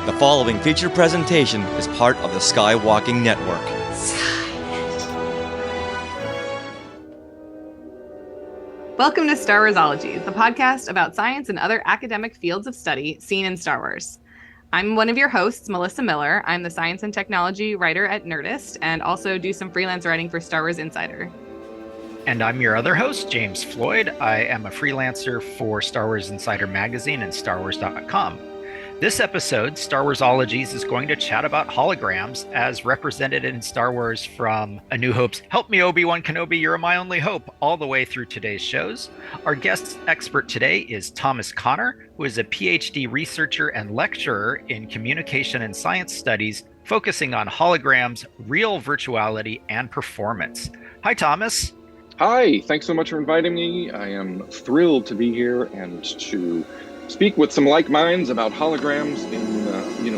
The following feature presentation is part of the Skywalking Network. Welcome to Star Warsologies, the podcast about science and other academic fields of study seen in Star Wars. I'm one of your hosts, Melissa Miller. I'm the science and technology writer at Nerdist and also do some freelance writing for Star Wars Insider. And I'm your other host, James Floyd. I am a freelancer for Star Wars Insider magazine and StarWars.com. This episode, Star Warsologies, is going to chat about holograms as represented in Star Wars from A New Hope's Help Me Obi-Wan Kenobi, You're My Only Hope, all the way through today's shows. Our guest expert today is Thomas Connor, who is a PhD researcher and lecturer in communication and science studies, focusing on holograms, real virtuality, and performance. Hi, Thomas. Hi, thanks so much for inviting me. I am thrilled to be here and to speak with some like minds about holograms in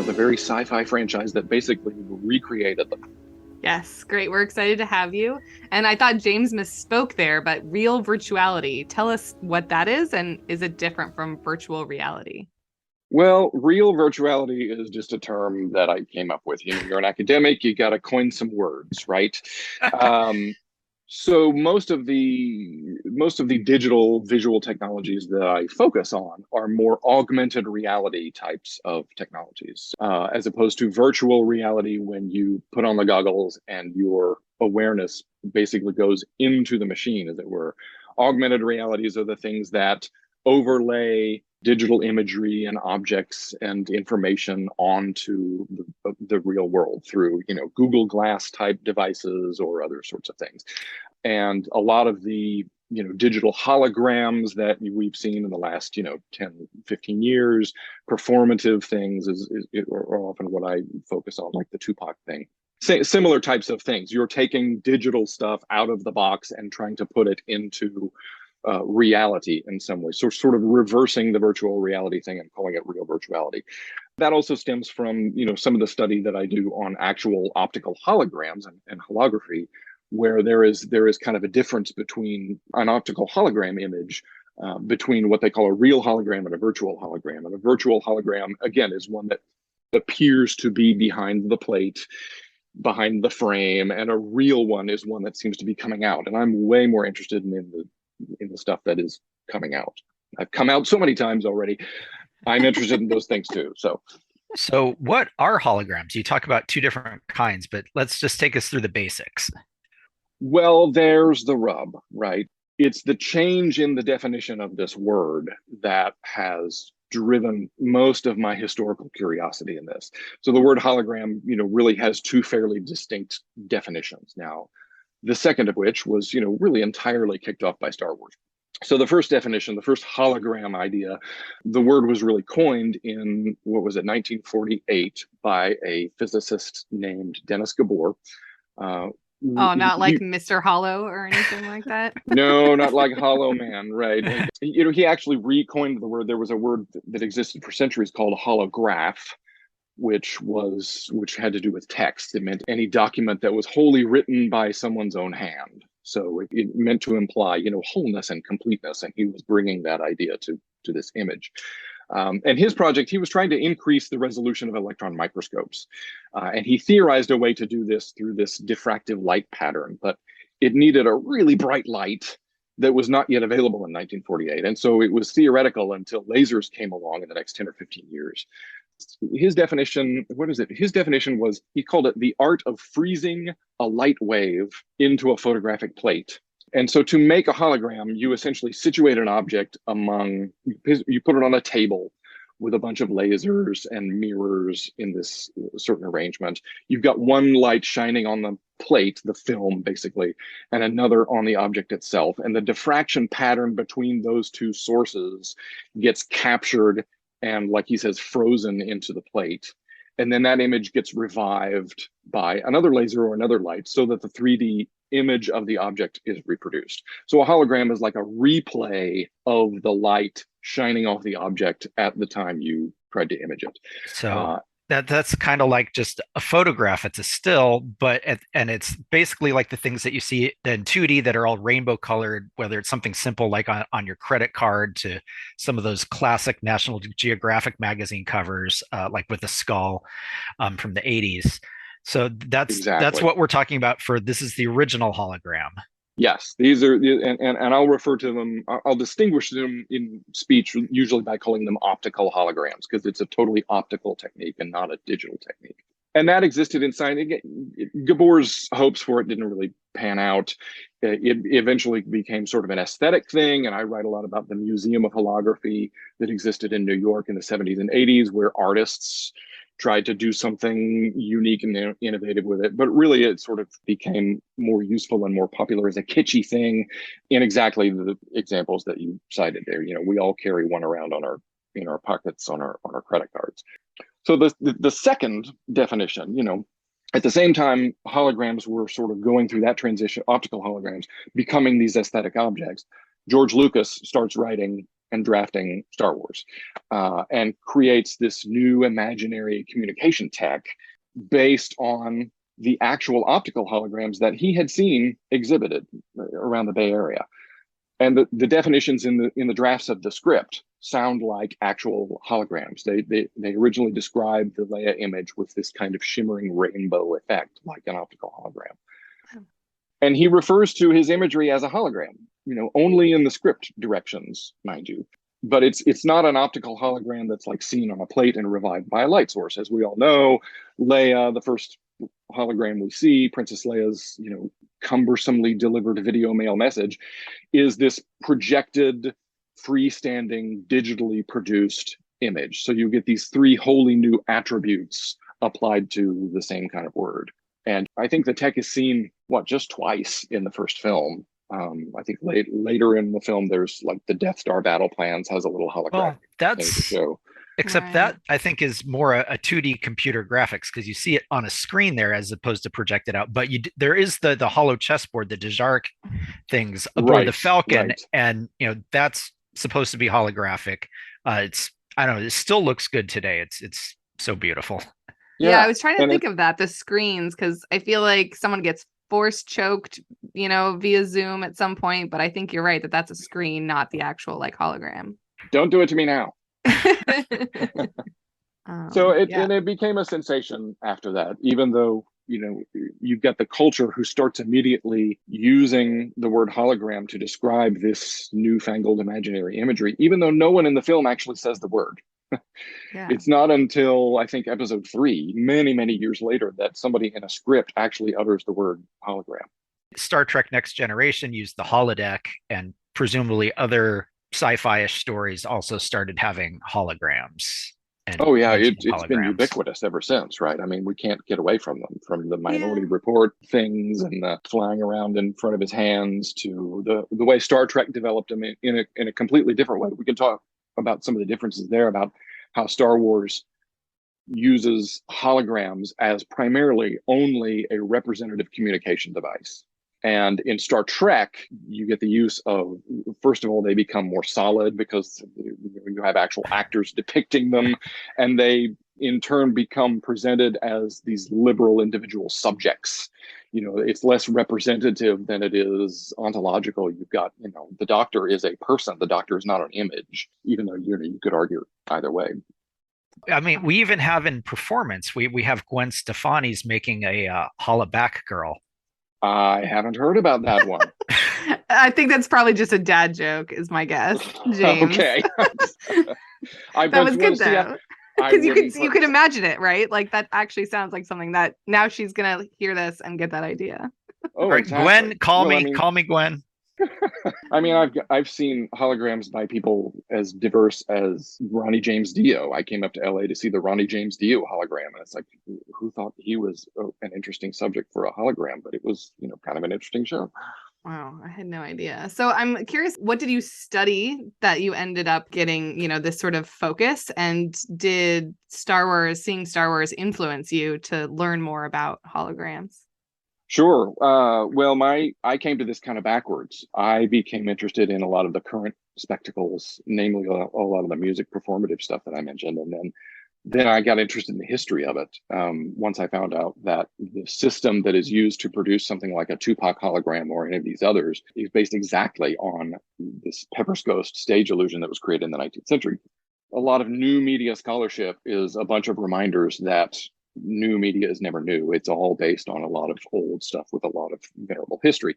the very sci-fi franchise that basically recreated them. Yes, great. We're excited to have you. And I thought James misspoke there, but real virtuality. Tell us what that is, and is it different from virtual reality? Well, real virtuality is just a term that I came up with. You're an academic, you got to coin some words, right? So most of the digital visual technologies that I focus on are more augmented reality types of technologies, as opposed to virtual reality when you put on the goggles and your awareness basically goes into the machine, as it were. Augmented realities are the things that overlay digital imagery and objects and information onto the real world through, Google Glass type devices or other sorts of things. And a lot of the, digital holograms that we've seen in the last, 10, 15 years, performative things are often what I focus on, like the Tupac thing. Similar types of things. You're taking digital stuff out of the box and trying to put it into reality in some way. So sort of reversing the virtual reality thing and calling it real virtuality. That also stems from, some of the study that I do on actual optical holograms and holography, where there is kind of a difference between an optical hologram image between what they call a real hologram and a virtual hologram. And a virtual hologram, again, is one that appears to be behind the plate, behind the frame, and a real one is one that seems to be coming out. And I'm way more interested in the stuff that is coming out. I've come out so many times already. I'm interested in those things too. So what are holograms? You talk about two different kinds, but let's just take us through the basics. Well, there's the rub, right? It's the change in the definition of this word that has driven most of my historical curiosity in this. So the word hologram, really has two fairly distinct definitions now. The second of which was, really entirely kicked off by Star Wars. So the first definition, the first hologram idea, the word was really coined in, 1948 by a physicist named Dennis Gabor. Not like Mr. Hollow or anything like that? No, not like Hollow Man, right? And, he actually recoined the word. There was a word that existed for centuries called holograph, which had to do with text. It meant any document that was wholly written by someone's own hand. So it meant to imply, wholeness and completeness. And he was bringing that idea to this image. And his project, he was trying to increase the resolution of electron microscopes. And he theorized a way to do this through this diffractive light pattern, but it needed a really bright light that was not yet available in 1948. And so it was theoretical until lasers came along in the next 10 or 15 years. His definition, His definition was, he called it the art of freezing a light wave into a photographic plate. And so to make a hologram, you essentially situate an object you put it on a table with a bunch of lasers and mirrors in this certain arrangement. You've got one light shining on the plate, the film basically, and another on the object itself. And the diffraction pattern between those two sources gets captured and, like he says, frozen into the plate. And then that image gets revived by another laser or another light so that the 3D image of the object is reproduced. So a hologram is like a replay of the light shining off the object at the time you tried to image it. So That's kind of like just a photograph. It's a still, and it's basically like the things that you see in 2D that are all rainbow colored, whether it's something simple like on your credit card to some of those classic National Geographic magazine covers, like with the skull from the 80s. So that's Exactly. what we're talking about for this is the original hologram. Yes, these are, and I'll refer to them, I'll distinguish them in speech usually by calling them optical holograms because it's a totally optical technique and not a digital technique. And that existed in science. Gabor's hopes for it didn't really pan out. It eventually became sort of an aesthetic thing. And I write a lot about the Museum of Holography that existed in New York in the 70s and 80s, where artists tried to do something unique and innovative with it. But really, it sort of became more useful and more popular as a kitschy thing in exactly the examples that you cited there. We all carry one around in our pockets on our credit cards. So the second definition, at the same time, holograms were sort of going through that transition, optical holograms becoming these aesthetic objects. George Lucas starts writing and drafting Star Wars and creates this new imaginary communication tech based on the actual optical holograms that he had seen exhibited around the Bay Area. And the definitions in the drafts of the script sound like actual holograms. They originally described the Leia image with this kind of shimmering rainbow effect, like an optical hologram. And he refers to his imagery as a hologram, only in the script directions, mind you. But it's not an optical hologram that's like seen on a plate and revived by a light source. As we all know, Leia, the first hologram we see, Princess Leia's, cumbersomely delivered video mail message, is this projected, freestanding, digitally produced image. So you get these three wholly new attributes applied to the same kind of word. And I think the tech is seen, just twice in the first film. I think later in the film, there's like the Death Star battle plans has a little hologram thing to show. Except Right. that I think is more a 2D computer graphics because you see it on a screen there as opposed to projected out. But there is the hollow chessboard, the dejarik things aboard the Falcon, right. and that's supposed to be holographic. I don't know, it still looks good today. It's so beautiful. Yeah, I was trying to think of that, the screens, because I feel like someone gets force choked, via Zoom at some point. But I think you're right that's a screen, not the actual like hologram. Don't do it to me now. So it became a sensation after that, even though, you've got the culture who starts immediately using the word hologram to describe this newfangled imaginary imagery, even though no one in the film actually says the word. Yeah. It's not until I think episode 3, many, many years later, that somebody in a script actually utters the word hologram. Star Trek Next Generation used the holodeck, and presumably other sci-fi-ish stories also started having holograms. Oh yeah, it's been ubiquitous ever since, right? I mean, we can't get away from them, from the Minority Report things and the flying around in front of his hands to the way Star Trek developed them in a completely different way. We can talk about some of the differences there about how Star Wars uses holograms as primarily only a representative communication device. And in Star Trek, you get the use of, first of all, they become more solid because you have actual actors depicting them, and they in turn become presented as these liberal individual subjects. It's less representative than it is ontological. You've got, the Doctor is a person. The Doctor is not an image, even though you could argue either way. I mean, we even have in performance, we have Gwen Stefani's making a holoback girl. I haven't heard about that one. I think that's probably just a dad joke, is my guess, James. Okay. That was good though, because you could imagine it, right? Like that actually sounds like something that now she's gonna hear this and get that idea. Oh, right, exactly. Gwen, call me Gwen. I mean, I've seen holograms by people as diverse as Ronnie James Dio. I came up to LA to see the Ronnie James Dio hologram, and it's like, who thought he was an interesting subject for a hologram? But it was, kind of an interesting show. Wow, I had no idea. So I'm curious, what did you study that you ended up getting, this sort of focus? And did seeing Star Wars influence you to learn more about holograms? Sure. Well, I came to this kind of backwards. I became interested in a lot of the current spectacles, namely a lot of the music performative stuff that I mentioned. And then then I got interested in the history of it. Once I found out that the system that is used to produce something like a Tupac hologram or any of these others is based exactly on this Pepper's Ghost stage illusion that was created in the 19th century. A lot of new media scholarship is a bunch of reminders that new media is never new. It's all based on a lot of old stuff with a lot of venerable history.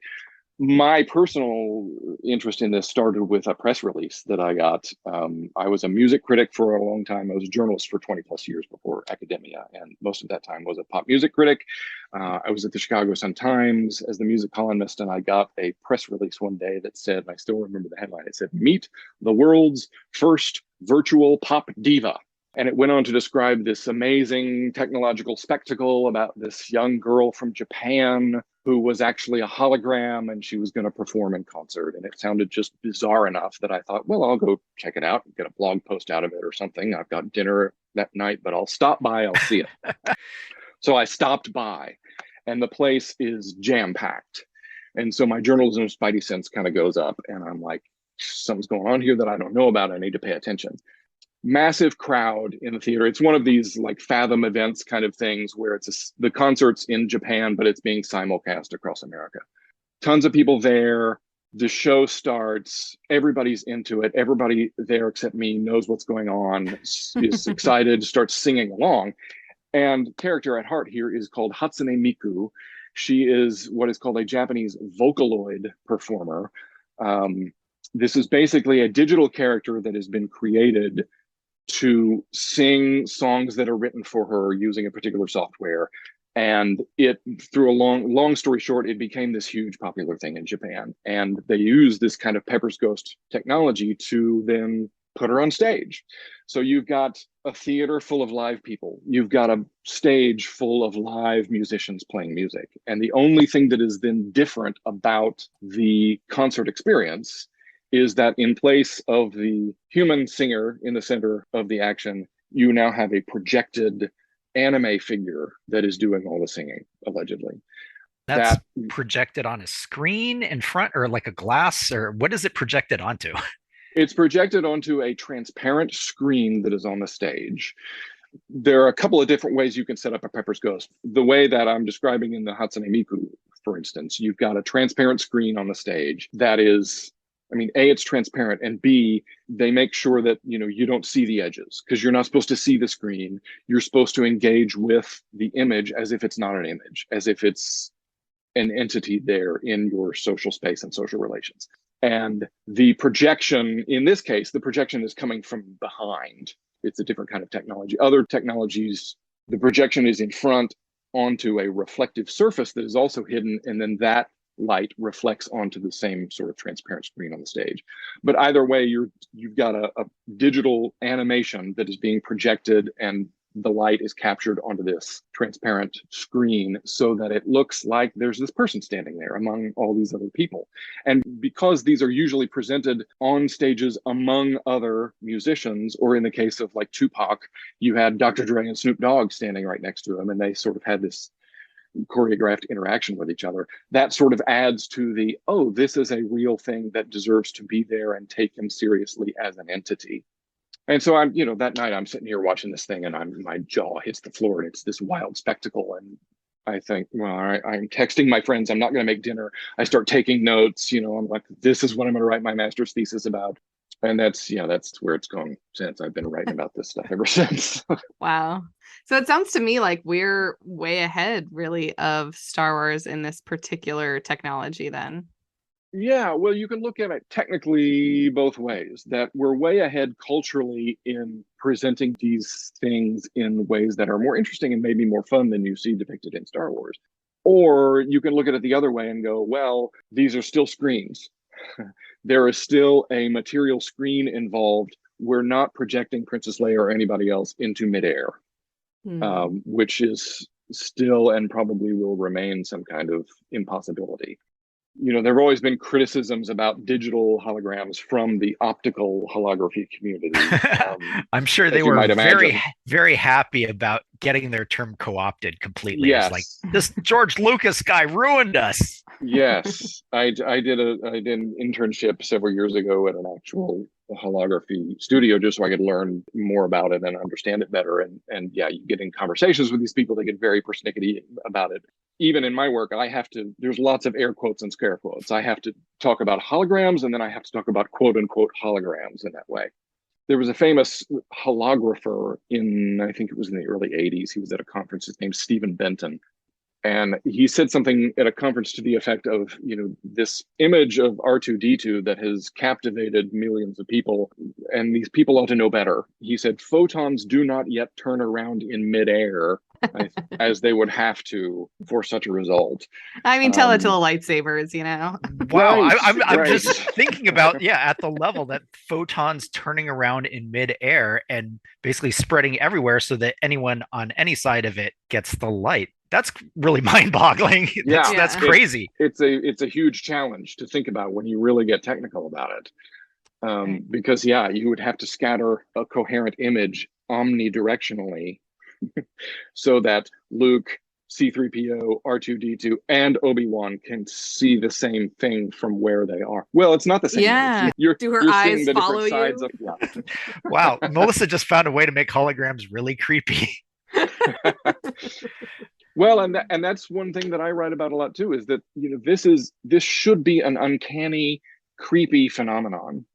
My personal interest in this started with a press release that I got. I was a music critic for a long time. I was a journalist for 20 plus years before academia, and most of that time was a pop music critic. I was at the Chicago Sun-Times as the music columnist, and I got a press release one day that said, and I still remember the headline, it said, "Meet the world's first virtual pop diva." And it went on to describe this amazing technological spectacle about this young girl from Japan who was actually a hologram, and she was going to perform in concert. And it sounded just bizarre enough that I thought, well, I'll go check it out and get a blog post out of it or something. I've got dinner that night, but I'll stop by, I'll see it. So I stopped by, and the place is jam-packed. And so my journalism spidey sense kind of goes up, and I'm like, something's going on here that I don't know about. I need to pay attention. Massive crowd in the theater. It's one of these like Fathom events kind of things where the concert's in Japan, but it's being simulcast across America. Tons of people there. The show starts. Everybody's into it. Everybody there except me knows what's going on, is excited, starts singing along. And character at heart here is called Hatsune Miku. She is what is called a Japanese Vocaloid performer. This is basically a digital character that has been created to sing songs that are written for her using a particular software. And it, through a long story short, it became this huge popular thing in Japan. And they use this kind of Pepper's Ghost technology to then put her on stage. So you've got a theater full of live people. You've got a stage full of live musicians playing music. And the only thing that is then different about the concert experience is that in place of the human singer in the center of the action, you now have a projected anime figure that is doing all the singing, allegedly. That's projected on a screen in front, or like a glass, or what is it projected onto? It's projected onto a transparent screen that is on the stage. There are a couple of different ways you can set up a Pepper's Ghost. The way that I'm describing in the Hatsune Miku, for instance, you've got a transparent screen on the stage that is, I mean, A, it's transparent, and B, they make sure that, you don't see the edges, because you're not supposed to see the screen. You're supposed to engage with the image as if it's not an image, as if it's an entity there in your social space and social relations. And the projection, in this case, the projection is coming from behind. It's a different kind of technology. Other technologies, the projection is in front onto a reflective surface that is also hidden, and then that light reflects onto the same sort of transparent screen on the stage. But either way, you've got a digital animation that is being projected, and the light is captured onto this transparent screen so that it looks like there's this person standing there among all these other people. And because these are usually presented on stages among other musicians, or in the case of like Tupac, you had Dr. Dre and Snoop Dogg standing right next to him, and they sort of had this choreographed interaction with each other. That sort of adds to the, oh, this is a real thing that deserves to be there and taken seriously as an entity. And so I'm, that night I'm sitting here watching this thing, and my jaw hits the floor, and it's this wild spectacle. And I think, well, all right, I'm texting my friends. I'm not going to make dinner. I start taking notes. I'm like, this is what I'm going to write my master's thesis about. And that's where it's gone since. I've been writing about this stuff ever since. Wow. So it sounds to me like we're way ahead, really, of Star Wars in this particular technology then. Yeah, well, you can look at it technically both ways, that we're way ahead culturally in presenting these things in ways that are more interesting and maybe more fun than you see depicted in Star Wars. Or you can look at it the other way and go, well, these are still screens. There is still a material screen involved. We're not projecting Princess Leia or anybody else into midair, which is still and probably will remain some kind of impossibility. There have always been criticisms about digital holograms from the optical holography community. I'm sure they were very, very happy about getting their term co-opted completely. Yes. It's like, this George Lucas guy ruined us. Yes, I did an internship several years ago at an actual holography studio just so I could learn more about it and understand it better. And yeah, you get in conversations with these people, they get very persnickety about it. Even in my work, there's lots of air quotes and scare quotes. I have to talk about holograms, and then I have to talk about quote unquote holograms in that way. There was a famous holographer I think it was in the early 80s. He was at a conference. His name's Stephen Benton. And he said something at a conference to the effect of, this image of R2-D2 that has captivated millions of people, and these people ought to know better. He said, photons do not yet turn around in midair as they would have to for such a result. I mean, tell it to the lightsabers, Wow, Right, I'm just right. thinking about, at the level that photons turning around in midair and basically spreading everywhere so that anyone on any side of it gets the light. That's really mind-boggling. Yeah, That's crazy. It's a huge challenge to think about when you really get technical about it. Because you would have to scatter a coherent image omnidirectionally so that Luke, C-3PO, R2-D2, and Obi-Wan can see the same thing from where they are. Well, it's not the same. Yeah. You're eyes seeing the follow different sides you? of Wow, Melissa just found a way to make holograms really creepy. Well, and that's one thing that I write about a lot too, is that this should be an uncanny, creepy phenomenon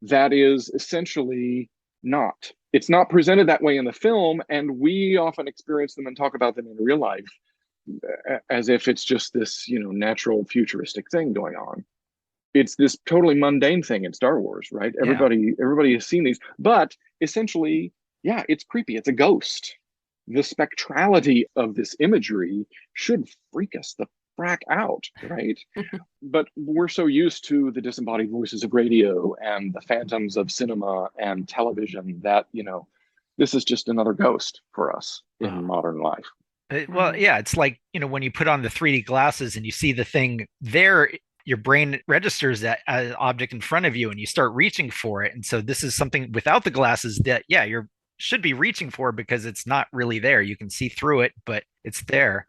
that is essentially not. It's not presented that way in the film, and we often experience them and talk about them in real life as if it's just this, natural futuristic thing going on. It's this totally mundane thing in Star Wars, right? Everybody has seen these, but essentially, it's creepy. It's a ghost. The spectrality of this imagery should freak us the frack out, right? But we're so used to the disembodied voices of radio and the phantoms of cinema and television that, this is just another ghost for us in modern life. Well, it's like, when you put on the 3D glasses and you see the thing there, your brain registers that object in front of you and you start reaching for it. And so this is something without the glasses that, you're should be reaching for because it's not really there. You can see through it, but it's there.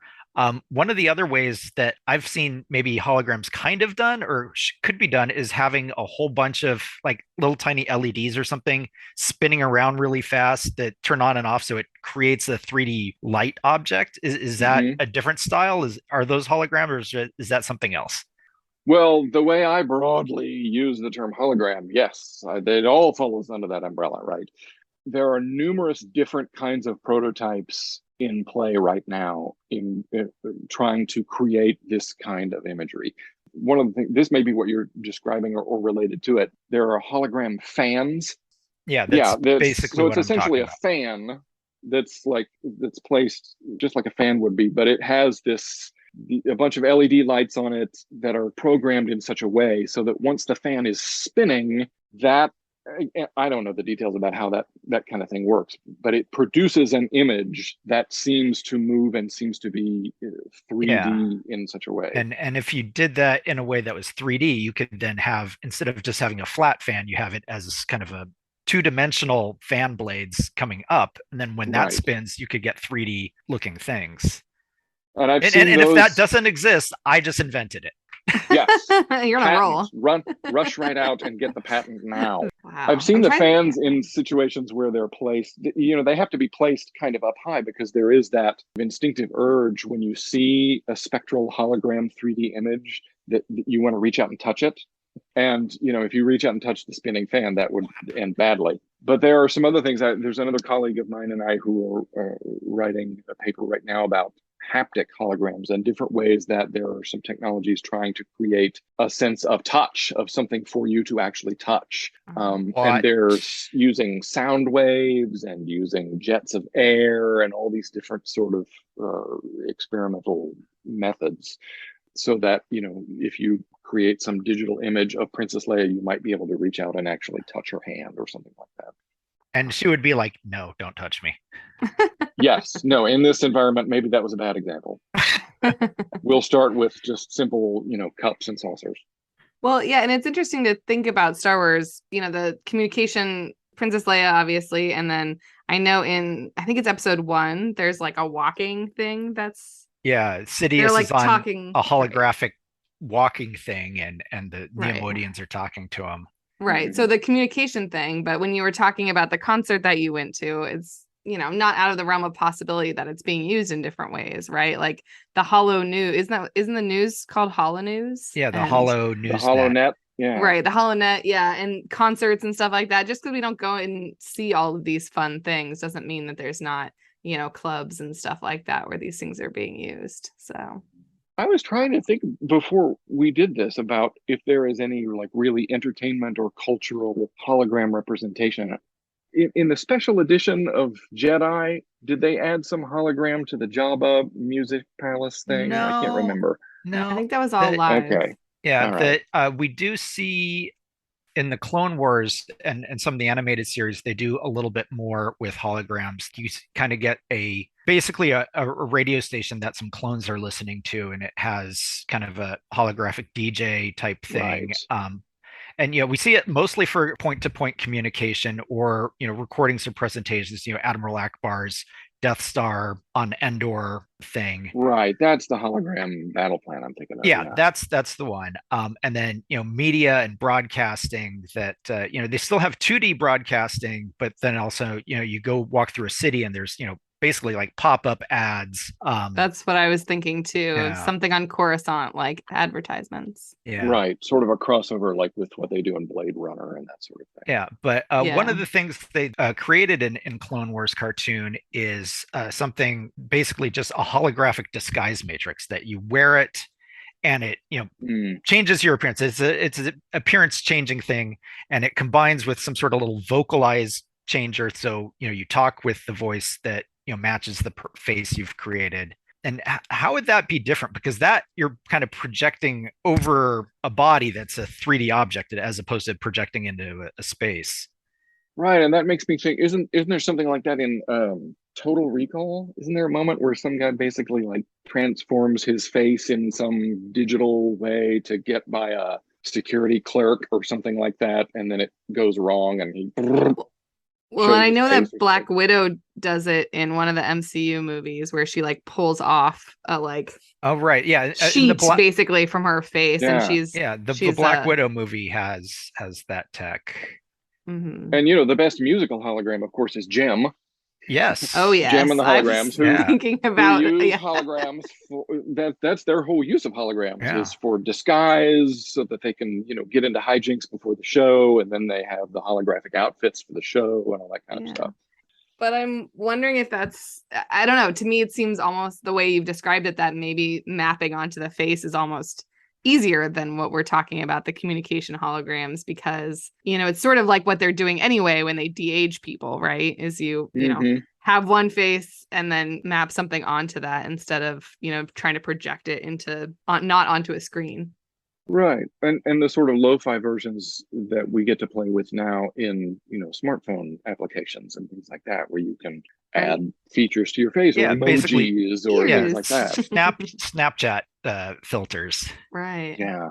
One of the other ways that I've seen maybe holograms kind of done or could be done is having a whole bunch of like little tiny LEDs or something spinning around really fast that turn on and off. So it creates a 3D light object. Is that a different style? Are those holograms, or is that something else? Well, the way I broadly use the term hologram, yes, it all follows under that umbrella, right? There are numerous different kinds of prototypes in play right now in trying to create this kind of imagery. One of the things, this may be what you're describing or related to it. There are hologram fans. That's basically so what it's essentially a fan that's placed just like a fan would be, but it has a bunch of LED lights on it that are programmed in such a way so that once the fan is spinning, I don't know the details about how that kind of thing works, but it produces an image that seems to move and seems to be 3D in such a way. And if you did that in a way that was 3D, you could then have, instead of just having a flat fan, you have it as kind of a two-dimensional fan blades coming up. And then when that spins, you could get 3D looking things. And I've seen those... if that doesn't exist, I just invented it. Yes. You're on a roll. Rush right out and get the patent now. Wow. I've seen the fans in situations where they're placed, they have to be placed kind of up high because there is that instinctive urge when you see a spectral hologram 3D image that you want to reach out and touch it. And, if you reach out and touch the spinning fan, that would end badly. But there are some other things. There's another colleague of mine and I who are writing a paper right now about haptic holograms and different ways that there are some technologies trying to create a sense of touch, of something for you to actually touch. And there's using sound waves and using jets of air and all these different sort of experimental methods so that, if you create some digital image of Princess Leia, you might be able to reach out and actually touch her hand or something like that. And she would be like, no, don't touch me. Yes. No, in this environment, maybe that was a bad example. We'll start with just simple, cups and saucers. Well, yeah. And it's interesting to think about Star Wars, the communication, Princess Leia, obviously. And then I know I think it's episode 1, there's like a walking thing that's. Yeah. Sidious like is on talking, a holographic walking thing and the Neimoidians are talking to him. Right. So the communication thing, but when you were talking about the concert that you went to, it's, not out of the realm of possibility that it's being used in different ways, right? Like the Holo News, isn't the news called Holo News? Yeah, the And Holo The News HoloNet. Yeah. right, the HoloNet, yeah, and concerts and stuff like that. Just because we don't go and see all of these fun things doesn't mean that there's not, clubs and stuff like that where these things are being used. So I was trying to think before we did this about if there is any like really entertainment or cultural hologram representation. In the special edition of Jedi, did they add some hologram to the Jabba music palace thing? I can't No, remember. I no. think that was all The, live. Okay. yeah, All right. we do see in the Clone Wars and some of the animated series, they do a little bit more with holograms. You kind of get basically a radio station that some clones are listening to, and it has kind of a holographic DJ type thing. Right. And we see it mostly for point-to-point communication or recordings of presentations. Admiral Akbar's Death Star on Endor thing. Right. That's the hologram battle plan I'm thinking of. Yeah, that's the one. And then media and broadcasting that they still have 2D broadcasting, but then also you go walk through a city and there's basically like pop-up ads. That's what I was thinking too. Yeah. Something on Coruscant, like advertisements. Yeah. Right. Sort of a crossover like with what they do in Blade Runner and that sort of thing. Yeah, but Yeah. one of the things they created in Clone Wars cartoon is something basically just a holographic disguise matrix that you wear it and it changes your appearance. It's an appearance changing thing, and it combines with some sort of little vocalize changer. So you talk with the voice that matches the face you've created. And how would that be different? Because that you're kind of projecting over a body that's a 3D object as opposed to projecting into a space. Right, and that makes me think, isn't there something like that in Total Recall? Isn't there a moment where some guy basically like transforms his face in some digital way to get by a security clerk or something like that, and then it goes wrong and he Well, and I know that face Black Widow does it in one of the MCU movies where she like pulls off a oh right, yeah, sheet basically from her face, and she's the Black Widow movie has that tech. Mm-hmm. And the best musical hologram, of course, is Jem. Yes. Oh yeah. Jem and the Holograms. Thinking about who use holograms for that's their whole use of holograms is for disguise, so that they can get into hijinks before the show, and then they have the holographic outfits for the show and all that kind of stuff. But I'm wondering if I don't know. To me, it seems almost the way you've described it that maybe mapping onto the face is almost easier than what we're talking about, the communication holograms, because it's sort of like what they're doing anyway when they de-age people, right? Is you have one face and then map something onto that instead of trying to project it not onto a screen. Right. And the sort of lo-fi versions that we get to play with now in smartphone applications and things like that, where you can add features to your face or emojis or things like that. Snapchat filters. Right. Yeah.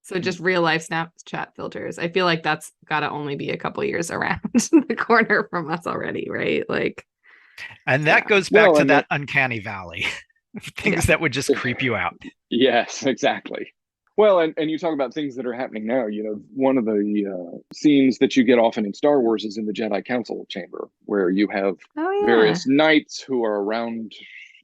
So just real life Snapchat filters. I feel like that's got to only be a couple years around the corner from us already, right? And that goes back to that uncanny valley. Things that would just creep you out. Yes, exactly. Well, and you talk about things that are happening now. One of the scenes that you get often in Star Wars is in the Jedi Council chamber, where you have various knights who are around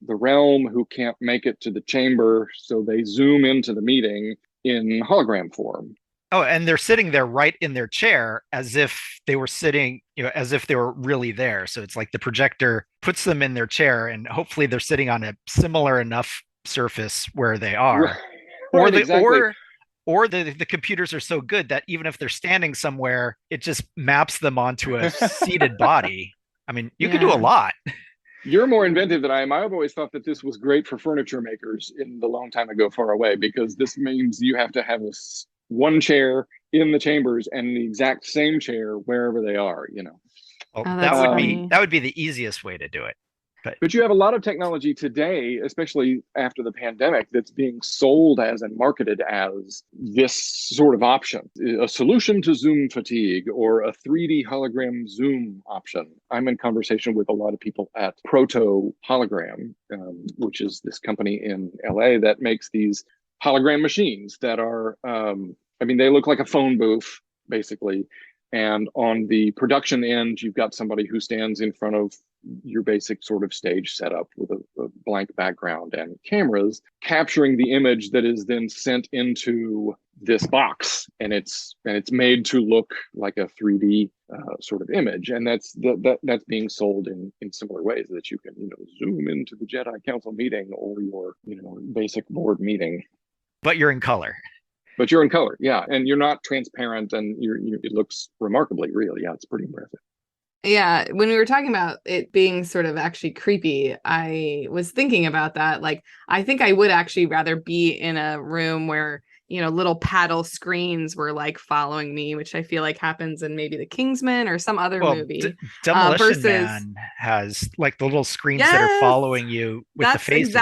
the realm who can't make it to the chamber, so they zoom into the meeting in hologram form. Oh, and they're sitting there right in their chair as if they were sitting, as if they were really there. So it's like the projector puts them in their chair, and hopefully they're sitting on a similar enough surface where they are. Right. Or the computers are so good that even if they're standing somewhere, it just maps them onto a seated body. I mean, you can do a lot. You're more inventive than I am. I've always thought that this was great for furniture makers in the long time ago far away, because this means you have to have one chair in the chambers and the exact same chair wherever they are. Well, that would be the easiest way to do it. But you have a lot of technology today, especially after the pandemic, that's being sold as and marketed as this sort of option, a solution to Zoom fatigue or a 3D hologram Zoom option. I'm in conversation with a lot of people at Proto Hologram, which is this company in LA that makes these hologram machines that are, they look like a phone booth. basically. And on the production end, you've got somebody who stands in front of your basic sort of stage setup with a blank background and cameras, capturing the image that is then sent into this box, and it's made to look like a 3D sort of image, and that's being sold in similar ways, that you can zoom into the Jedi Council meeting or your basic board meeting, but you're in color. But you're in color, yeah, and you're not transparent, and it looks remarkably real. Yeah, it's pretty impressive. Yeah, when we were talking about it being sort of actually creepy, I was thinking about that. Like, I think I would actually rather be in a room where, little paddle screens were like following me, which I feel like happens in maybe The Kingsman or some other movie. Demolition Man has like the little screens that are following you with the faces.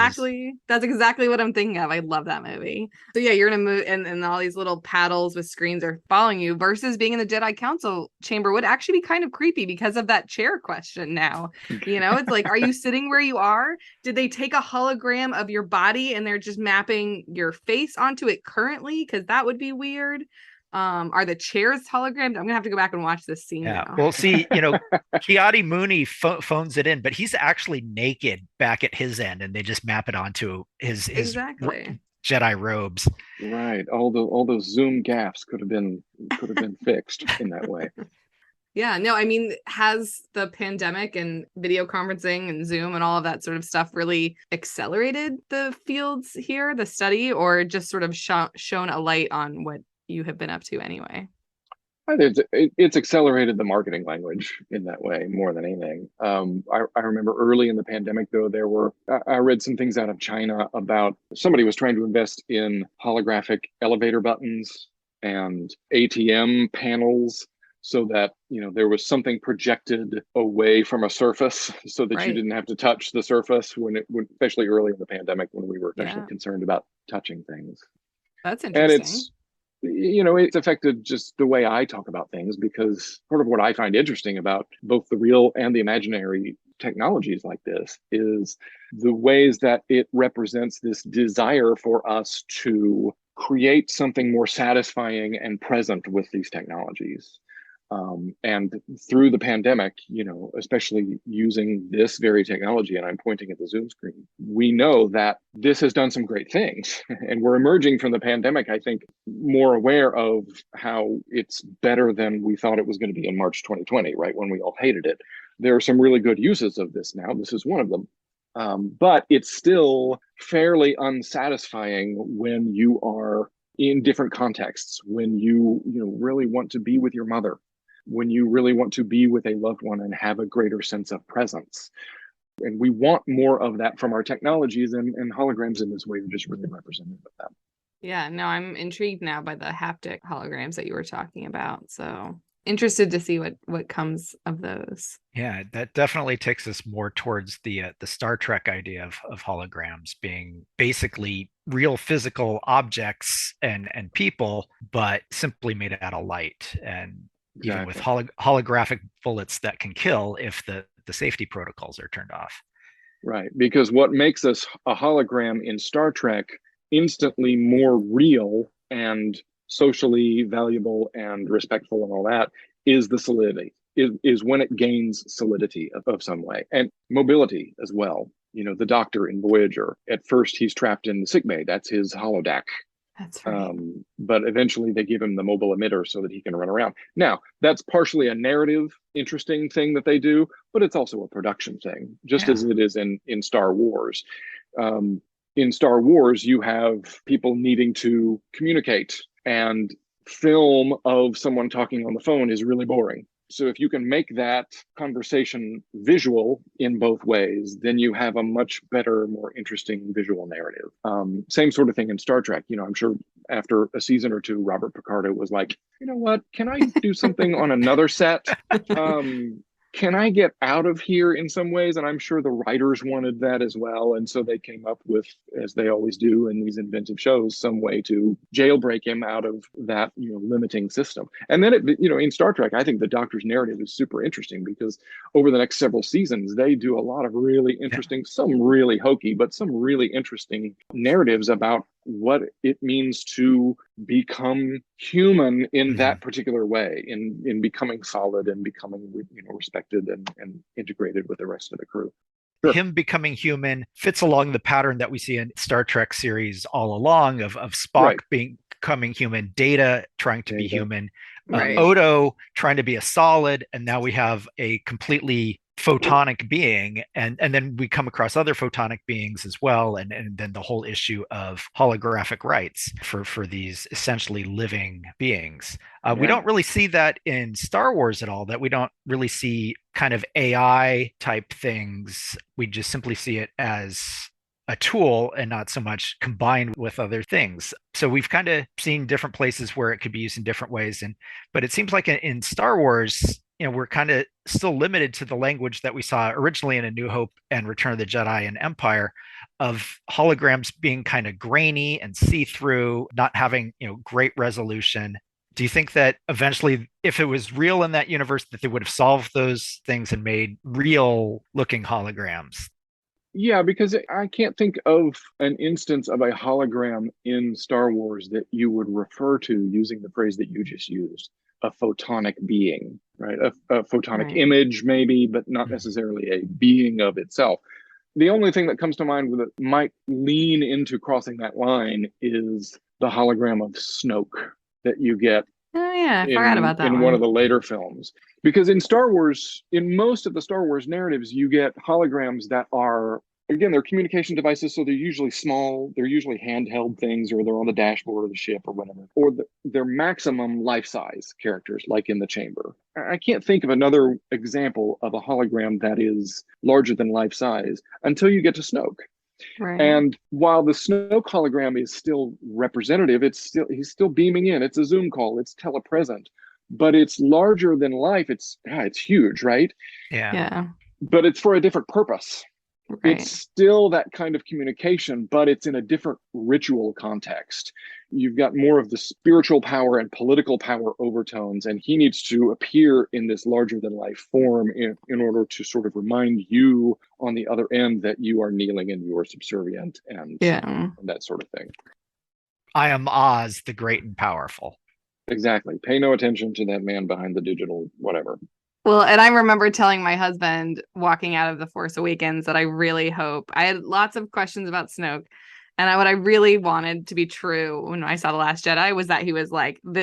That's exactly what I'm thinking of. I love that movie. So yeah, you're in a movie and all these little paddles with screens are following you, versus being in the Jedi Council chamber would actually be kind of creepy because of that chair question now. It's like, are you sitting where you are? Did they take a hologram of your body and they're just mapping your face onto it currently? Because that would be weird. Are the chairs holograms? I'm gonna have to go back and watch this scene now. Well, see, Kiadi Mooney phones it in, but he's actually naked back at his end, and they just map it onto his Jedi robes. Right. All those zoom gaps could have been fixed in that way. Yeah, no, I mean, has the pandemic and video conferencing and Zoom and all of that sort of stuff really accelerated the fields here, the study, or just sort of shown a light on what you have been up to anyway? I think it's accelerated the marketing language in that way more than anything. I remember early in the pandemic, though, I read some things out of China about somebody was trying to invest in holographic elevator buttons and ATM panels, so that there was something projected away from a surface, so that you didn't have to touch the surface especially early in the pandemic, when we were especially concerned about touching things. That's interesting. And it's affected just the way I talk about things, because part of what I find interesting about both the real and the imaginary technologies like this is the ways that it represents this desire for us to create something more satisfying and present with these technologies. And through the pandemic, especially using this very technology, and I'm pointing at the Zoom screen, we know that this has done some great things. And we're emerging from the pandemic, I think, more aware of how it's better than we thought it was going to be in March 2020, right? When we all hated it. There are some really good uses of this now. This is one of them. But it's still fairly unsatisfying when you are in different contexts, when you really want to be with your mother, when you really want to be with a loved one and have a greater sense of presence. And we want more of that from our technologies, and holograms in this way are just really representative of that. Yeah, no, I'm intrigued now by the haptic holograms that you were talking about. So interested to see what comes of those. Yeah, that definitely takes us more towards the Star Trek idea of holograms being basically real physical objects and people, but simply made out of light, and even with holographic bullets that can kill if the safety protocols are turned off. Right, because what makes us a hologram in Star Trek instantly more real and socially valuable and respectful and all that is the solidity, is when it gains solidity of some way, and mobility as well. The Doctor in Voyager, at first he's trapped in the sickbay. That's his holodeck. That's right. But eventually they give him the mobile emitter so that he can run around. Now, that's partially a narrative, interesting thing that they do, but it's also a production thing, just as it is in Star Wars. In Star Wars, you have people needing to communicate, and film of someone talking on the phone is really boring. So if you can make that conversation visual in both ways, then you have a much better, more interesting visual narrative. Same sort of thing in Star Trek. I'm sure after a season or two, Robert Picardo was like, you know what, can I do something on another set? Can I get out of here in some ways? And I'm sure the writers wanted that as well. And so they came up with, as they always do in these inventive shows, some way to jailbreak him out of that, limiting system. And then, in Star Trek, I think the Doctor's narrative is super interesting, because over the next several seasons, they do a lot of really interesting, some really hokey, but some really interesting narratives about what it means to become human in that particular way, in becoming solid and becoming respected and integrated with the rest of the crew. Sure. Him becoming human fits along the pattern that we see in Star Trek series all along of Spock becoming human, Data trying to be human, Odo trying to be a solid, and now we have a completely photonic being, and then we come across other photonic beings as well, and then the whole issue of holographic rights for these essentially living beings. We don't really see that in Star Wars at all, that we don't really see kind of AI type things. We just simply see it as a tool and not so much combined with other things. So we've kind of seen different places where it could be used in different ways, but it seems like in Star Wars, we're kind of still limited to the language that we saw originally in A New Hope and Return of the Jedi and Empire, of holograms being kind of grainy and see-through, not having, great resolution. Do you think that eventually, if it was real in that universe, that they would have solved those things and made real looking holograms? Yeah, because I can't think of an instance of a hologram in Star Wars that you would refer to using the phrase that you just used, a photonic being, right? A photonic image maybe, but not necessarily a being of itself. The only thing that comes to mind that might lean into crossing that line is the hologram of Snoke that you get. Oh yeah, I forgot about that in one of the later films. Because in Star Wars, in most of the Star Wars narratives, you get holograms that are, again, they're communication devices, so they're usually small, they're usually handheld things, or they're on the dashboard of the ship or whatever, or they're maximum life-size characters, like in the chamber. I can't think of another example of a hologram that is larger than life-size until you get to Snoke. Right. And while the Snoke hologram is still representative, he's still beaming in. It's a Zoom call, it's telepresent, but it's larger than life. It's huge, right? Yeah. But it's for a different purpose. Right. It's still that kind of communication, but it's in a different ritual context. You've got more of the spiritual power and political power overtones, and he needs to appear in this larger than life form in order to sort of remind you on the other end that you are kneeling and you are subservient and that sort of thing. I am Oz, the great and powerful. Exactly. Pay no attention to that man behind the digital whatever. Well, and I remember telling my husband walking out of The Force Awakens that I really hope, I had lots of questions about Snoke, and what I really wanted to be true when I saw The Last Jedi was that he was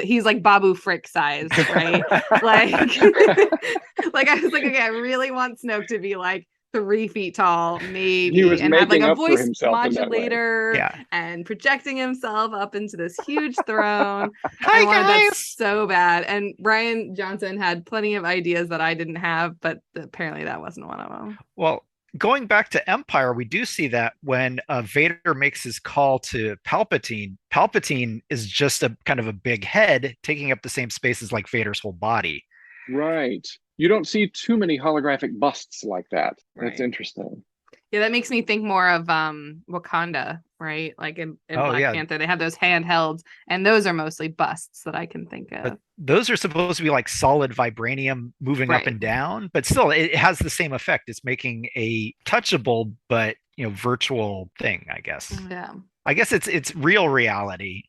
he's like Babu Frick size, right? like I was like, okay, I really want Snoke to be like 3 feet tall, maybe, and have like a voice modulator and projecting himself up into this huge throne. I wanted that so bad. And Rian Johnson had plenty of ideas that I didn't have, but apparently that wasn't one of them. Well, going back to Empire, we do see that when Vader makes his call to Palpatine, Palpatine is just a kind of a big head taking up the same space as like Vader's whole body. Right. You don't see too many holographic busts like that. That's interesting. Yeah, that makes me think more of Wakanda, right? Like in Black Panther, they have those handhelds, and those are mostly busts that I can think of. But those are supposed to be like solid vibranium moving up and down, but still it has the same effect. It's making a touchable but virtual thing, I guess. Yeah. I guess it's real reality,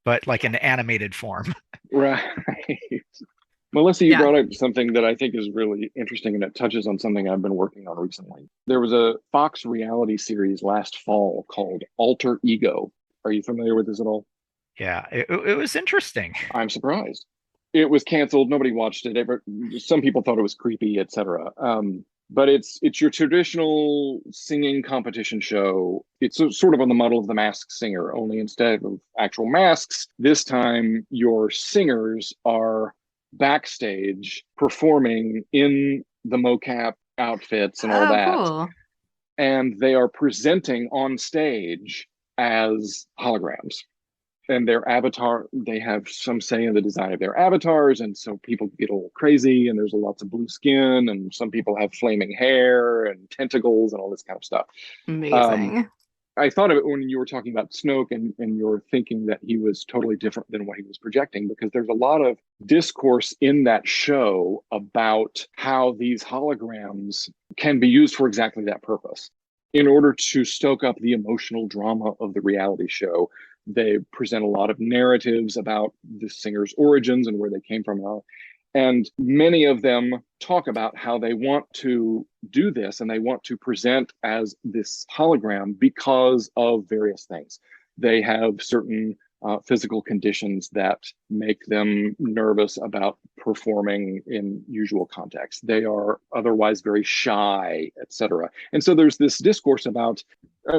but like an animated form. Right. Melissa, you brought up something that I think is really interesting, and it touches on something I've been working on recently. There was a Fox reality series last fall called Alter Ego. Are you familiar with this at all? Yeah, it was interesting. I'm surprised. It was canceled. Nobody watched it. Some people thought it was creepy, etc. But it's your traditional singing competition show. It's sort of on the model of The Masked Singer, only instead of actual masks, this time your singers are backstage performing in the mocap outfits and all that. Cool. And they are presenting on stage as holograms. And their avatar, they have some say in the design of their avatars, and so people get a little crazy, and there's lots of blue skin, and some people have flaming hair and tentacles and all this kind of stuff. Amazing. I thought of it when you were talking about Snoke and you were thinking that he was totally different than what he was projecting, because there's a lot of discourse in that show about how these holograms can be used for exactly that purpose. in order to stoke up the emotional drama of the reality show, they present a lot of narratives about the singer's origins and where they came from. And many of them talk about how they want to do this and they want to present as this hologram because of various things. They have certain physical conditions that make them nervous about performing in usual contexts. They are otherwise very shy, etc. And so there's this discourse about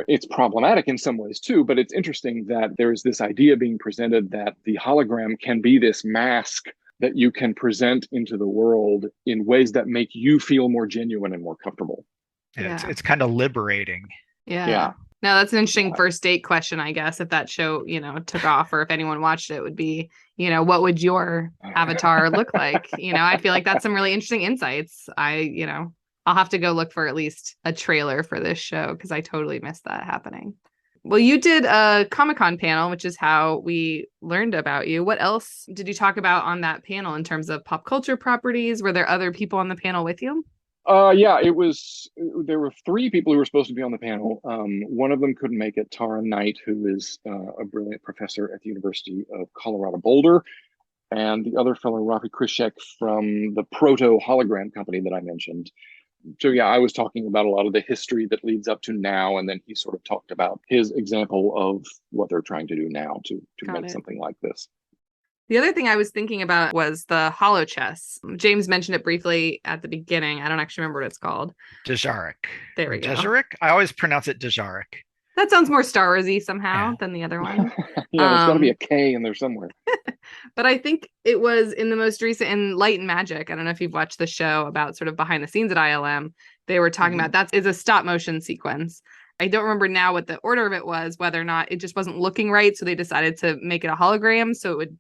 it's problematic in some ways too, but it's interesting that there's this idea being presented that the hologram can be this mask that you can present into the world in ways that make you feel more genuine and more comfortable. Yeah. It's kind of liberating. Yeah. No, that's an interesting first date question, I guess, if that show, took off, or if anyone watched it, would be, what would your avatar look like? I feel like that's some really interesting insights. I'll have to go look for at least a trailer for this show because I totally missed that happening. Well, you did a Comic-Con panel, which is how we learned about you. What else did you talk about on that panel in terms of pop culture properties? Were there other people on the panel with you? There were three people who were supposed to be on the panel. One of them couldn't make it, Tara Knight, who is a brilliant professor at the University of Colorado Boulder, and the other fellow, Rafi Krishek, from the Proto Hologram company that I mentioned. So I was talking about a lot of the history that leads up to now, and then he sort of talked about his example of what they're trying to do now to make something like this. The other thing I was thinking about was the holo chess. James mentioned it briefly at the beginning. I don't actually remember what it's called. Dejarik. There we go. Dejarik? I always pronounce it Dejarik. That sounds more Star Wars-y somehow than the other one. There's got to be a K in there somewhere. But I think it was in the most recent, in Light and Magic. I don't know if you've watched the show about sort of behind the scenes at ILM. They were talking about that is a stop motion sequence. I don't remember now what the order of it was, whether or not it just wasn't looking right. So they decided to make it a hologram. So it would,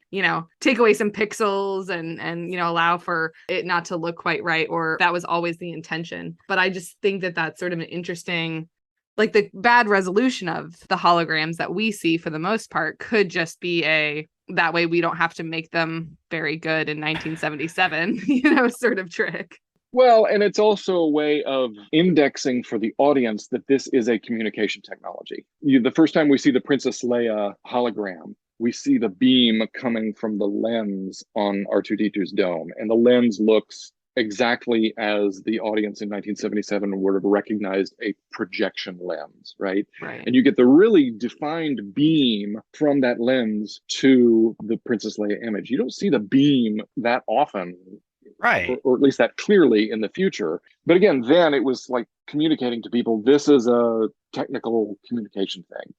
take away some pixels and allow for it not to look quite right. Or that was always the intention. But I just think that that's sort of an interesting, like the bad resolution of the holograms that we see for the most part could just be that way we don't have to make them very good in 1977, sort of trick. Well, and it's also a way of indexing for the audience that this is a communication technology. The first time we see the Princess Leia hologram, we see the beam coming from the lens on R2-D2's dome, and the lens looks exactly as the audience in 1977 would have recognized a projection lens, right? And you get the really defined beam from that lens to the Princess Leia image. You don't see the beam that often, right? Or at least that clearly in the future. But again, then it was like communicating to people, this is a technical communication thing.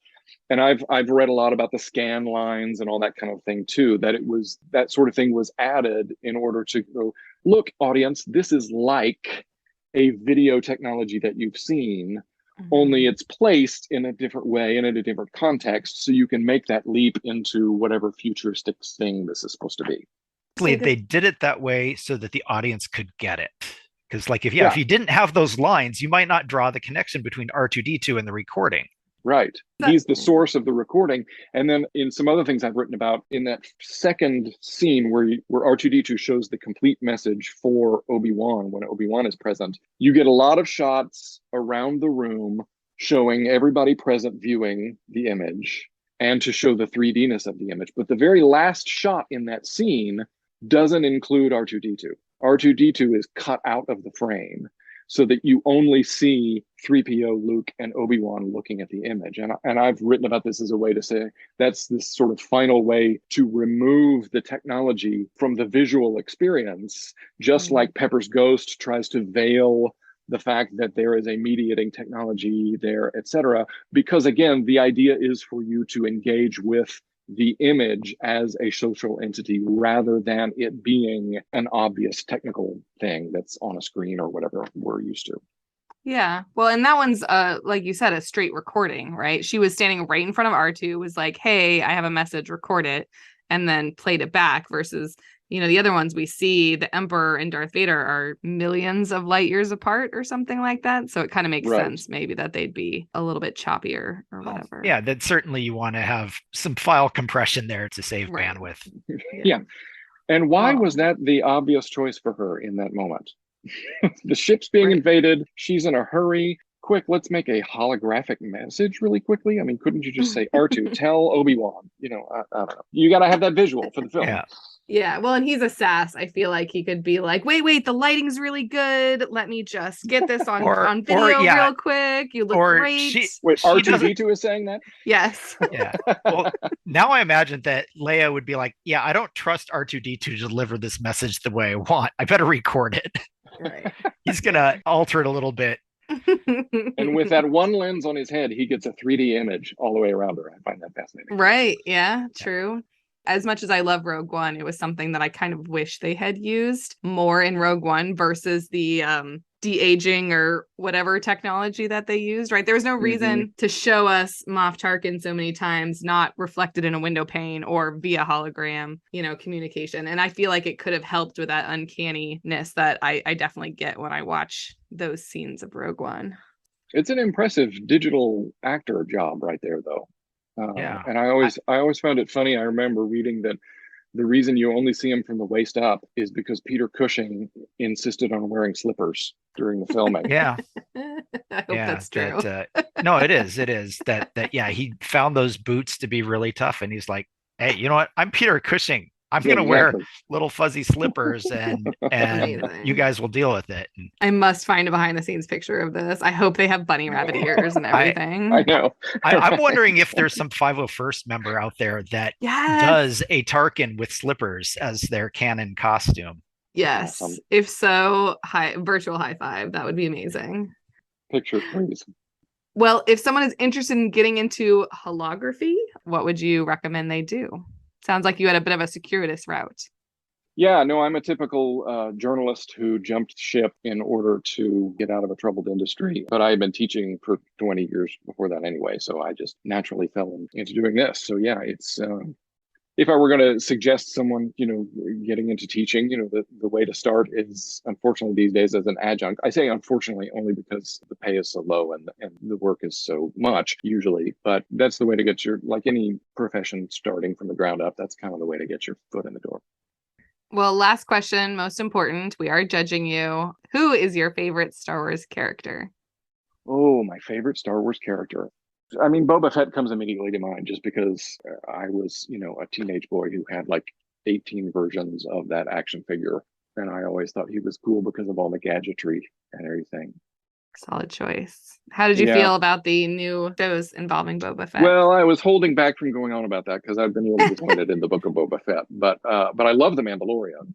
And I've read a lot about the scan lines and all that kind of thing too, that it was that sort of thing was added in order to go, look, audience, this is like a video technology that you've seen, only it's placed in a different way and in a different context, so you can make that leap into whatever futuristic thing this is supposed to be. They did it that way so that the audience could get it. Because if you didn't have those lines, you might not draw the connection between R2-D2 and the recording. Right. He's the source of the recording. And then in some other things I've written about, in that second scene where R2-D2 shows the complete message for Obi-Wan, when Obi-Wan is present, you get a lot of shots around the room showing everybody present viewing the image and to show the 3D-ness of the image. But the very last shot in that scene doesn't include R2-D2. R2-D2 is cut out of the frame, so that you only see 3PO, Luke, and Obi-Wan looking at the image. And I've written about this as a way to say that's this sort of final way to remove the technology from the visual experience, just like Pepper's Ghost tries to veil the fact that there is a mediating technology there, etc. Because again, the idea is for you to engage with the image as a social entity rather than it being an obvious technical thing that's on a screen or whatever we're used to. Yeah. Well, and that one's like you said, a straight recording, right? She was standing right in front of R2, was like, hey, I have a message, record it, and then played it back versus, the other ones we see, the Emperor and Darth Vader are millions of light years apart or something like that. So it kind of makes sense maybe that they'd be a little bit choppier or whatever. Yeah, that certainly you want to have some file compression there to save bandwidth. Yeah. And why was that the obvious choice for her in that moment? The ship's being invaded. She's in a hurry. quick, let's make a holographic message really quickly. I mean, couldn't you just say, R2, tell Obi-Wan? I don't know. You got to have that visual for the film. Yeah. Yeah, well, and he's a sass. I feel like he could be like, wait, the lighting's really good. Let me just get this on video real quick. You look great. Wait, R2D2 is saying that? Yes. Yeah. Well, now I imagine that Leia would be like, yeah, I don't trust R2D2 to deliver this message the way I want. I better record it. Right. He's going to alter it a little bit. And with that one lens on his head, he gets a 3D image all the way around her. I find that fascinating. Right. Yeah, true. As much as I love Rogue One, it was something that I kind of wish they had used more in Rogue One versus the de-aging or whatever technology that they used, right? There was no reason to show us Moff Tarkin so many times not reflected in a window pane or via hologram, communication. And I feel like it could have helped with that uncanniness that I definitely get when I watch those scenes of Rogue One. It's an impressive digital actor job right there, though. Yeah. And I always found it funny. I remember reading that the reason you only see him from the waist up is because Peter Cushing insisted on wearing slippers during the filming. Yeah. I hope that's true. No, it is that yeah, he found those boots to be really tough, and he's like, hey, you know what? I'm Peter Cushing. I'm gonna wear little fuzzy slippers, and you guys will deal with it. I must find a behind the scenes picture of this. I hope they have bunny rabbit ears and everything. I know. I'm wondering if there's some 501st member out there that does a Tarkin with slippers as their canon costume. Yes. Awesome. If so, virtual high five. That would be amazing. Picture, please. Well, if someone is interested in getting into holography, what would you recommend they do? Sounds like you had a bit of a circuitous route. Yeah, no, I'm a typical journalist who jumped ship in order to get out of a troubled industry. But I had been teaching for 20 years before that anyway, so I just naturally fell into doing this. So yeah, it's if I were going to suggest someone, getting into teaching, the way to start is, unfortunately these days, as an adjunct. I say unfortunately only because the pay is so low and the work is so much usually, but that's the way to get like any profession starting from the ground up, that's kind of the way to get your foot in the door. Well, last question, most important. We are judging you. Who is your favorite Star Wars character? Oh, my favorite Star Wars character. I mean, Boba Fett comes immediately to mind just because I was, a teenage boy who had like 18 versions of that action figure. And I always thought he was cool because of all the gadgetry and everything. Solid choice. How did you feel about the new shows involving Boba Fett? Well, I was holding back from going on about that because I've been a little disappointed in the Book of Boba Fett. But I love The Mandalorian.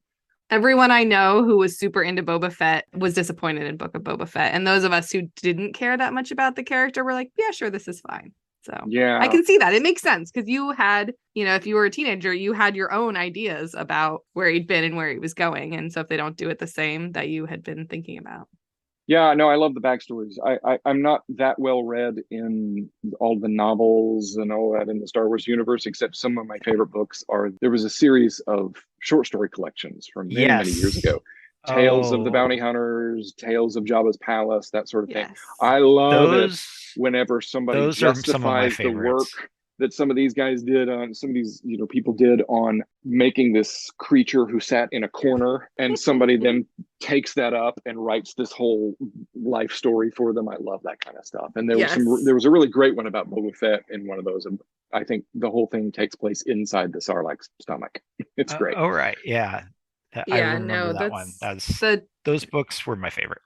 Everyone I know who was super into Boba Fett was disappointed in Book of Boba Fett. And those of us who didn't care that much about the character were like, yeah, sure, this is fine. So yeah, I can see that. It makes sense because you had, if you were a teenager, you had your own ideas about where he'd been and where he was going. And so if they don't do it the same that you had been thinking about. Yeah, no, I love the backstories. I'm not that well read in all the novels and all that in the Star Wars universe, except some of my favorite books there was a series of short story collections from many years ago. Tales of the Bounty Hunters, Tales of Jabba's Palace, that sort of thing. I love it whenever somebody justifies the work that some of these guys did on some of these, people did on making this creature who sat in a corner, and somebody then takes that up and writes this whole life story for them. I love that kind of stuff. And there was a really great one about Boba Fett in one of those. And I think the whole thing takes place inside the Sarlacc's stomach. It's great. Oh, right. Yeah. I remember that one. Those books were my favorite.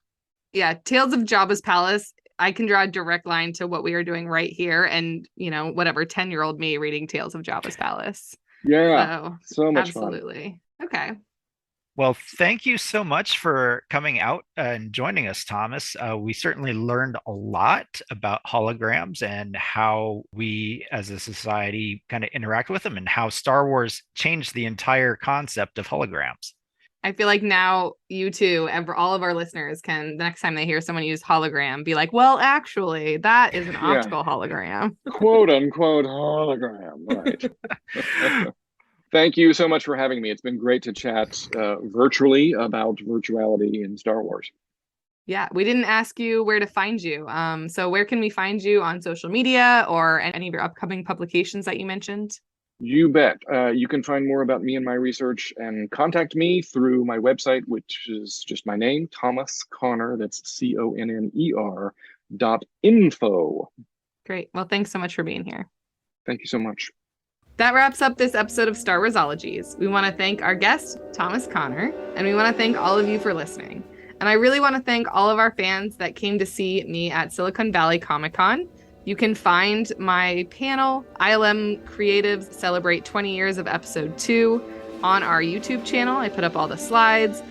Yeah. Tales of Jabba's Palace. I can draw a direct line to what we are doing right here. And, 10-year-old me reading Tales of Jabba's Palace. Yeah. So much absolutely. Fun. Okay. Well, thank you so much for coming out and joining us, Thomas. We certainly learned a lot about holograms and how we as a society kind of interact with them and how Star Wars changed the entire concept of holograms. I feel like now you two, all of our listeners can, the next time they hear someone use hologram, be like, well, actually, that is an optical hologram. Quote unquote hologram. Right. Thank you so much for having me. It's been great to chat virtually about virtuality in Star Wars. Yeah, we didn't ask you where to find you. So where can we find you on social media or any of your upcoming publications that you mentioned? You bet. You can find more about me and my research and contact me through my website, which is just my name, Thomas Conner. That's Info. Great. Well, thanks so much for being here. Thank you so much. That wraps up this episode of Star Warsologies. We want to thank our guest, Thomas Connor, and we want to thank all of you for listening. And I really want to thank all of our fans that came to see me at Silicon Valley Comic-Con. You can find my panel, ILM Creatives Celebrate 20 Years of Episode 2, on our YouTube channel. I put up all the slides.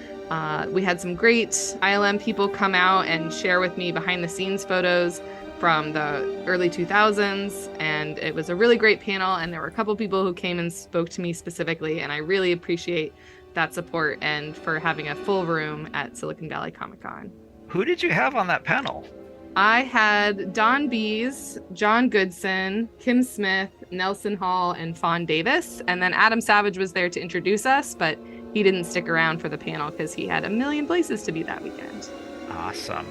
We had some great ILM people come out and share with me behind the scenes photos from the early 2000s, and it was a really great panel, and there were a couple people who came and spoke to me specifically, and I really appreciate that support and for having a full room at Silicon Valley Comic-Con. Who did you have on that panel? I had Don Bees, John Goodson, Kim Smith, Nelson Hall, and Fawn Davis, and then Adam Savage was there to introduce us, but he didn't stick around for the panel because he had a million places to be that weekend. Awesome.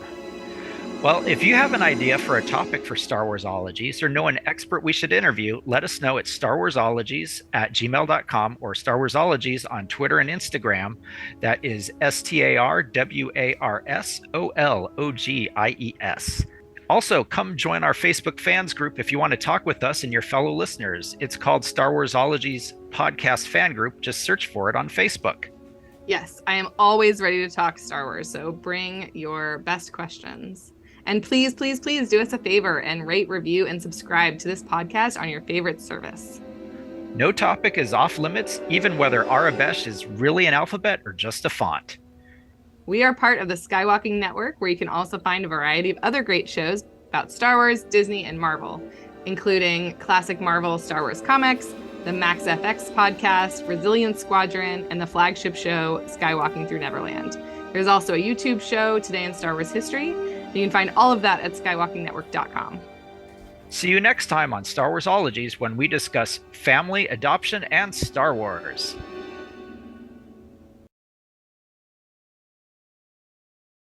Well, if you have an idea for a topic for Star Warsologies or know an expert we should interview, let us know at starwarsologies@gmail.com or Star Warsologies on Twitter and Instagram. That is StarWarsologies. Also, come join our Facebook fans group if you want to talk with us and your fellow listeners. It's called Star Warsologies Podcast Fan Group. Just search for it on Facebook. Yes, I am always ready to talk Star Wars, so bring your best questions. And please, please, please do us a favor and rate, review, and subscribe to this podcast on your favorite service. No topic is off limits, even whether Arabesh is really an alphabet or just a font. We are part of the Skywalking Network, where you can also find a variety of other great shows about Star Wars, Disney, and Marvel, including classic Marvel Star Wars comics, the Max FX podcast, Resilience Squadron, and the flagship show, Skywalking Through Neverland. There's also a YouTube show, Today in Star Wars History. You can find all of that at skywalkingnetwork.com. See you next time on Star Warsologies when we discuss family, adoption, and Star Wars.